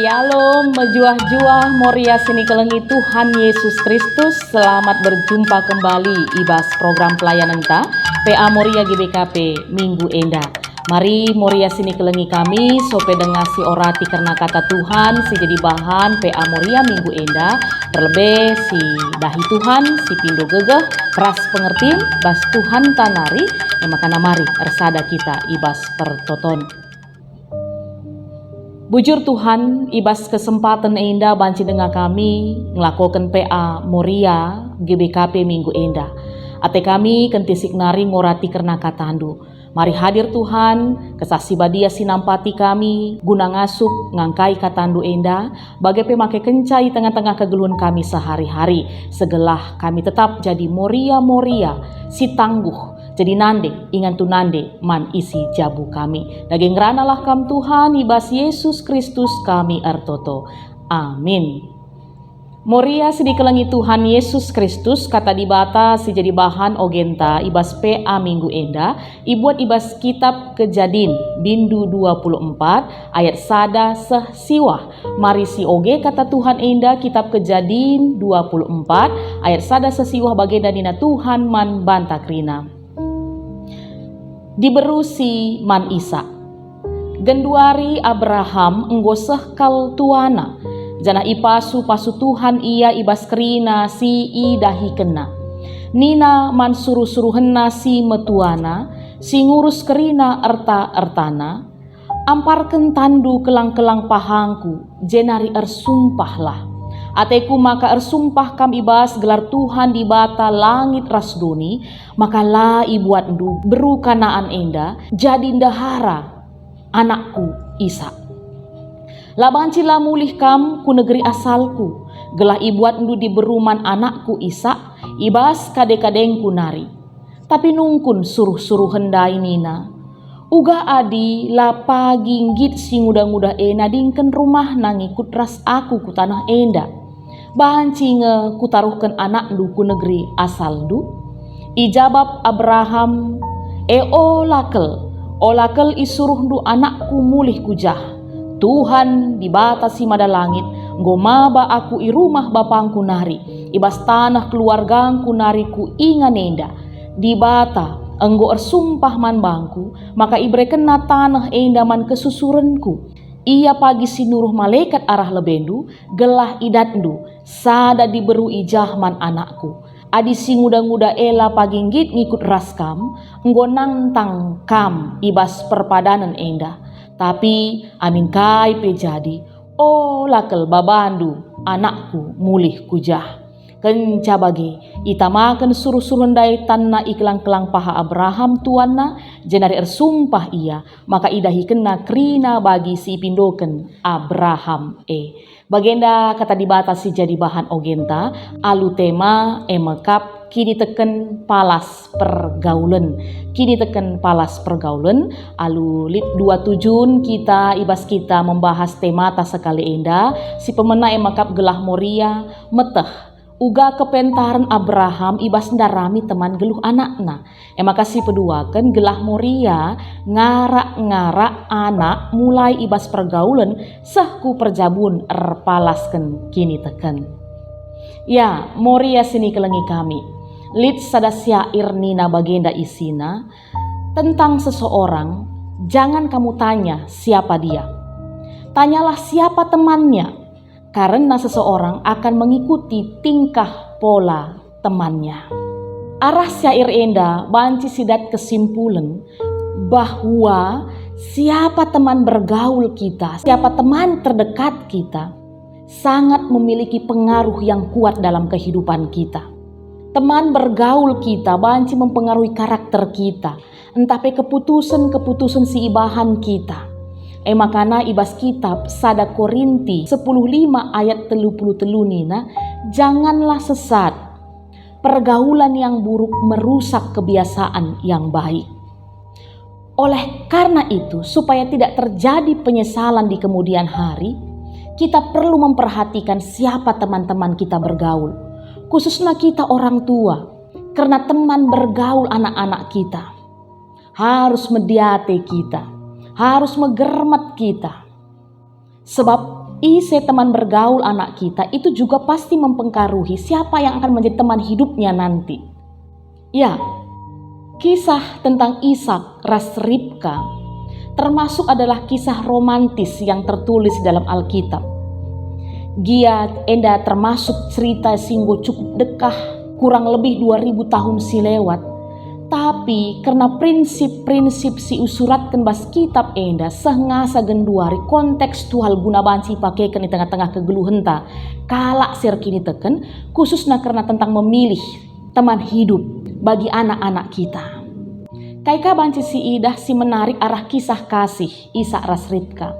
Shalom, mejuah-juah Moria sini kelengi Tuhan Yesus Kristus. Selamat berjumpa kembali ibas program pelayanan ta PA Moria GBKP Minggu Enda. Mari Moria sini kelengi kami sope dengasi orati karena kata Tuhan si jadi bahan PA Moria Minggu Enda. Terlebih si dahi Tuhan si pindo gegeh ras pengertiin bas Tuhan tanari yang makana mari ersada kita ibas pertoton. Bujur Tuhan, ibas kesempatan Enda banci dengan kami ngelakukan PA Moria GBKP Minggu Enda. Ate kami kentisik nari ngorati karena katandu. Mari hadir Tuhan, kesaksi badia sinampati kami, guna ngasup ngangkai katandu Enda, bagai pemakai kencai tengah-tengah kegeluhan kami sehari-hari. Segelah kami tetap jadi Moria-Moria, si tangguh. Jadi nande, ingan tu nande, man isi jabu kami. Daging ranalah kam Tuhan, ibas Yesus Kristus kami ertoto. Amin. Moria sedikelengi Tuhan Yesus Kristus, kata dibata si jadi bahan ogenta, ibas PA Minggu Enda, ibuat ibas kitab Kejadin, bindu 24, ayat sada seh siwah. Mari si oge kata Tuhan Enda, kitab Kejadin 24, ayat sada sesiwah bagenda dina Tuhan man bantakrina. Diberusi man Isa genduari Abraham enggoseh kal tuana jana ipasu pasu Tuhan ia ibas kerina si idahi kena nina man suruh-suruhenna si metuana si ngurus kerina erta-ertana amparken tandu kelang-kelang pahangku jenari ersumpahlah ateku maka ersumpah kam ibas gelar Tuhan di bata langit rasdoni maka la ibuat ndu beru kanaan Enda jadi ndahara anakku Isa. Labanci la mulih kam ku negeri asalku gelah ibuat ndu di beruman anakku Isa ibas kade-kadengku nari. Tapi nungkun suruh-suruh hendai nina uga adi la pagi nggit si nguda-nguda ena dingken rumah nangikut ras aku ku tanah Enda. Bahan cinge kutaruhkan anak du ku negeri asal du. Ijabab Abraham olakel isuruh du anakku mulih kujah. Tuhan di batasi mada langit ngomaba aku i rumah bapangku nari. Ibas tanah keluargangku nari ku ingan Enda. Di bata enggo ersumpah man bangku maka ibre kena tanah Enda man kesusurenku. Ia pagi sinuruh malaikat arah lebendu gelah idatndu sada diberu ijahman anakku. Adi si nguda-nguda ela pagi nggit ngikut raskam enggo nantang kam ibas perpadanan Enda. Tapi amin kai pe jadi lakel babandu anakku mulih kujah. Kenca bagi itamakan suruh-suruh ndai tanna iklang-kelang paha Abraham tuanna jenari ersumpah ia maka idahi kena krina bagi si pindoken Abraham bagenda kata dibatasi jadi bahan ogenta alu tema emekap kini teken palas pergaulan alu lit 27 kita ibas kita membahas tema ta sekali Enda si pemena emekap gelah Moria meteh uga kepentaran Abraham ibas ndarami teman geluh anakna. Makasih peduakan gelah Moria ngarak-ngarak anak mulai ibas pergaulan sahku perjabun erpalasken kini teken. Ya Moria sini kelengi kami. Lid sada syair nina bagenda isina tentang seseorang jangan kamu tanya siapa dia. Tanyalah siapa temannya. Karena seseorang akan mengikuti tingkah pola temannya. Arah syair Enda banci sidat kesimpulan bahwa siapa teman bergaul kita, siapa teman terdekat kita sangat memiliki pengaruh yang kuat dalam kehidupan kita. Teman bergaul kita banci mempengaruhi karakter kita, entah keputusan si ibahan kita. Makana ibas kitab sada Korinti 10:5 ayat 33 nina janganlah sesat. Pergaulan yang buruk merusak kebiasaan yang baik. Oleh karena itu supaya tidak terjadi penyesalan di kemudian hari, kita perlu memperhatikan siapa teman-teman kita bergaul. Khususnya kita orang tua, karena teman bergaul anak-anak kita harus mediate kita. Harus megermet kita. Sebab ise teman bergaul anak kita itu juga pasti mempengaruhi siapa yang akan menjadi teman hidupnya nanti. Ya, kisah tentang Ishak ras Ribka termasuk adalah kisah romantis yang tertulis dalam Alkitab. Gia enda termasuk cerita singgo cukup dekah kurang lebih 2000 tahun silewat. Tapi karena prinsip-prinsip si usuratkan bas kitab enda sengasa genduari kontekstual guna banci pakaikan di tengah-tengah kegeluhenta kalak serkini teken khususnya karena tentang memilih teman hidup bagi anak-anak kita. Kaika banci si idah si menarik arah kisah kasih Ishak ras Ribka.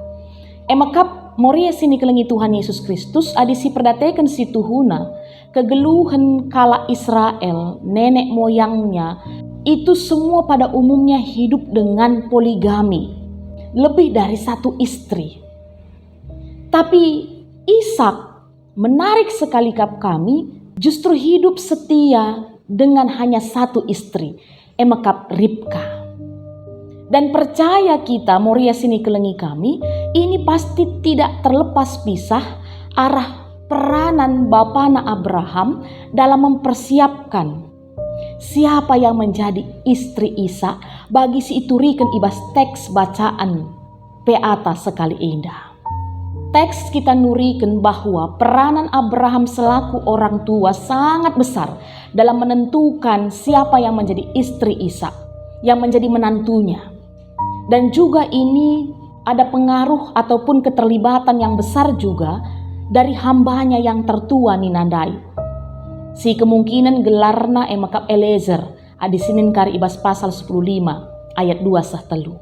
Emakap moria sini kelengi Tuhan Yesus Kristus adi si perdatekan si Tuhuna kegeluhan kala Israel nenek moyangnya itu semua pada umumnya hidup dengan poligami, lebih dari satu istri. Tapi Ishak menarik sekali kami justru hidup setia dengan hanya satu istri, emakap Ribka. Dan percaya kita moria sini kelengi kami, ini pasti tidak terlepas pisah arah peranan bapana Abraham dalam mempersiapkan siapa yang menjadi istri Ishak bagi si iturikan ibas teks bacaan peata sekali indah. Teks kita nurikan bahwa peranan Abraham selaku orang tua sangat besar dalam menentukan siapa yang menjadi istri Ishak, yang menjadi menantunya. Dan juga ini ada pengaruh ataupun keterlibatan yang besar juga dari hambanya yang tertua Ninandai. Si kemungkinan gelarna emakap Eliezer adi sinin kari ibas pasal 15 ayat 2 sahtelu.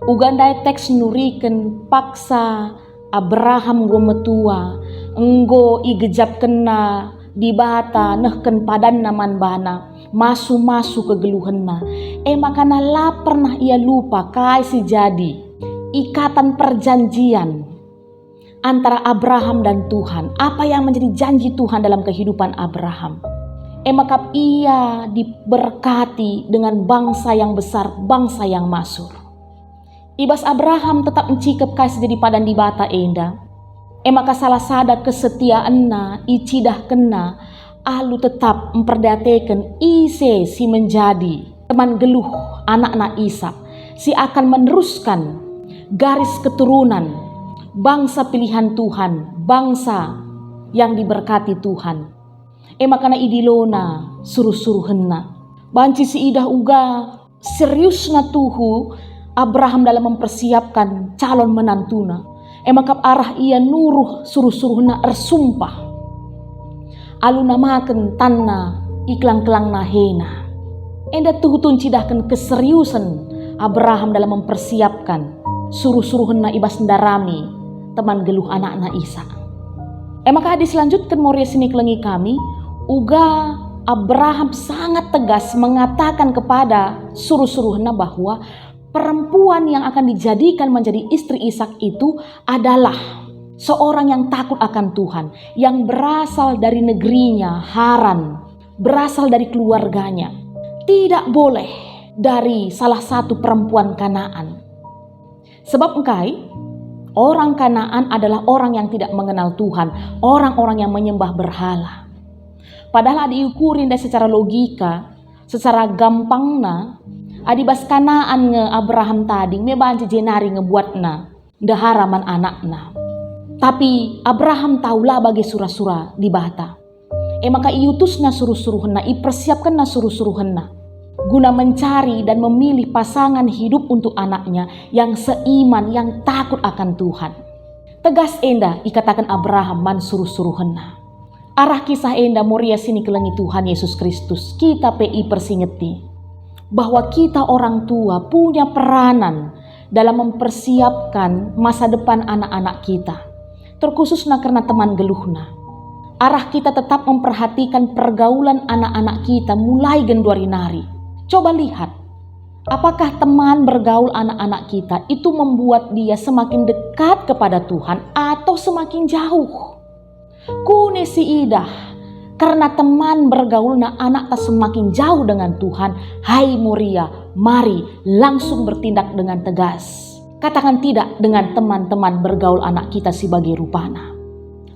Ugandai teks nuriken paksa Abraham go metua enggo igejap kena di bata nehken padan naman bana masu-masu kegeluhenna. Makana lah pernah ia lupa kai si jadi ikatan perjanjian antara Abraham dan Tuhan, apa yang menjadi janji Tuhan dalam kehidupan Abraham. Maka ia diberkati dengan bangsa yang besar, bangsa yang masyhur. Ibas Abraham tetap mencikap kai jadi padan di bata enda. Maka salah sada kesetiaanna, icidah kena, alu tetap memperdatekan ise si menjadi teman geluh anak-anak Ishak, si akan meneruskan garis keturunan bangsa pilihan Tuhan, bangsa yang diberkati Tuhan. Makana idilona suruh-suruhenna. Banci si idah uga seriusna tuhu Abraham dalam mempersiapkan calon menantuna. Makap arah ia nuruh suruh-suruhna ersumpah. Aluna makan tanna iklang-kelang nahena. Enda tuhu tuncidahkan keseriusan Abraham dalam mempersiapkan suruh-suruhna ibas ndarami teman geluh anak-anak Ishak. Maka diselanjutkan moria sini kelengi kami, uga Abraham sangat tegas mengatakan kepada suruh-suruhna bahwa perempuan yang akan dijadikan menjadi istri Ishak itu adalah seorang yang takut akan Tuhan, yang berasal dari negerinya Haran, berasal dari keluarganya. Tidak boleh dari salah satu perempuan Kanaan. Sebab orang Kanaan adalah orang yang tidak mengenal Tuhan, orang-orang yang menyembah berhala. Padahal diukurin dari secara logika, secara gampangna, adibas Kanaan nge Abraham tadi mebanci jenari ngebuatna daharaman anakna. Tapi Abraham taulah bagi surah-surah di bata. Maka iutusna suruh-suruhna, ipersiapkanna suruh-suruhna guna mencari dan memilih pasangan hidup untuk anaknya yang seiman, yang takut akan Tuhan. Tegas enda ikatakan Abraham man suruh-suruhenna. Arah kisah enda moria sini kelengi Tuhan Yesus Kristus. Kita PI persingeti bahwa kita orang tua punya peranan dalam mempersiapkan masa depan anak-anak kita. Terkhususnya karena teman geluhna. Arah kita tetap memperhatikan pergaulan anak-anak kita mulai genduari nari. Coba lihat, apakah teman bergaul anak-anak kita itu membuat dia semakin dekat kepada Tuhan atau semakin jauh? Kune si idah, karena teman bergaulna anak tak semakin jauh dengan Tuhan. Hai Moria, mari langsung bertindak dengan tegas. Katakan tidak dengan teman-teman bergaul anak kita sebagai rupana.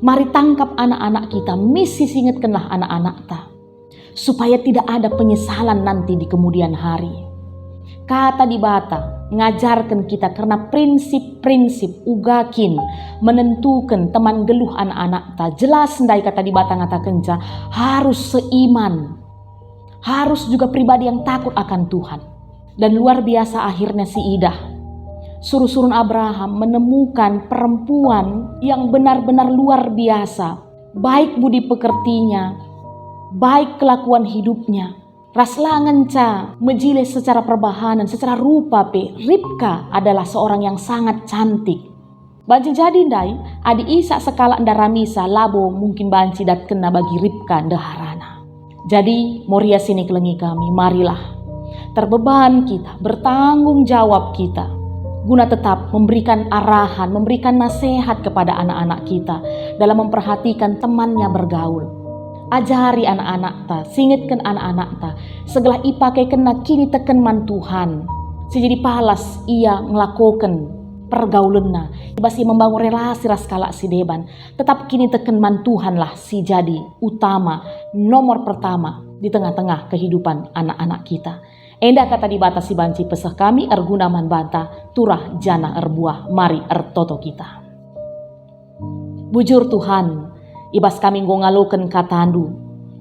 Mari tangkap anak-anak kita, misi singetkanlah anak-anak ta, supaya tidak ada penyesalan nanti di kemudian hari. Kata di bata ngajarkan kita karena prinsip-prinsip ugakin menentukan teman geluh anak-anak ta. Jelas ndai kata di bata ngata kenca harus seiman, harus juga pribadi yang takut akan Tuhan. Dan luar biasa akhirnya si Ida suruh-surun Abraham menemukan perempuan yang benar-benar luar biasa. Baik budi pekertinya, baik kelakuan hidupnya. Raslangan ca menjile secara perbahanan, secara rupa pe. Ribka adalah seorang yang sangat cantik. Banci jadi ndai, adi Isa sekala ndaramisa labo mungkin banci dat kena bagi Ribka ndaharana. Jadi moria sini kelengi kami, marilah terbeban kita, bertanggung jawab kita, guna tetap memberikan arahan, memberikan nasihat kepada anak-anak kita dalam memperhatikan temannya bergaul. Ajari anak-anak ta, singitkan anak-anak ta, segala ipake kena kini teken man Tuhan. Sejadi palas ia melakukan pergaulenna, basi membangun relasi raskala si deban. Tetap kini teken man Tuhan lah si jadi utama, nomor pertama di tengah-tengah kehidupan anak-anak kita. Enda kata di bata si banci pesah kami erguna man banta turah jana erbuah mari ertoto kita. Bujur Tuhan, ibas kami ngongaloken katandu,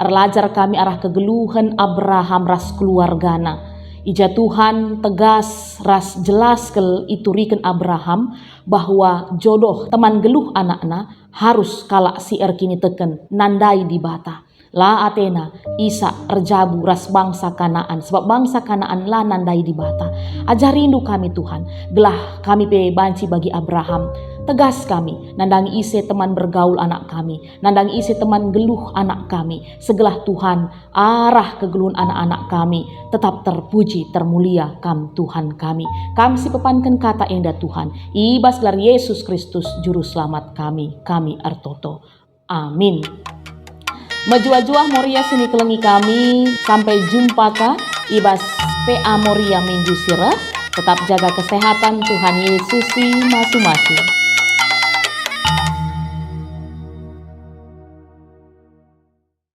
erlajar kami arah kegeluhan Abraham ras keluargana. Ija Tuhan tegas ras jelas kel ituriken Abraham bahwa jodoh teman geluh anakna harus kalak si erkini teken nandai di bata. La Atena, Isa, Erjabu, ras bangsa Kanaan. Sebab bangsa Kanaan la nandai di bata. Ajar rindu kami Tuhan. Gelah kami pe banci bagi Abraham. Tegas kami, nandangi ise teman bergaul anak kami. Nandangi ise teman geluh anak kami. Segelah Tuhan, arah kegeluhan anak-anak kami. Tetap terpuji, termulia kam Tuhan kami. Kami si pepankan kata enda Tuhan. Ibas gelar Yesus Kristus, Juru Selamat kami ertoto. Amin. Majua-jua moria sini kelengi kami. Sampai jumpa ka ibas PA Moria minggu sirah. Tetap jaga kesehatan Tuhan Yesus masu-masu.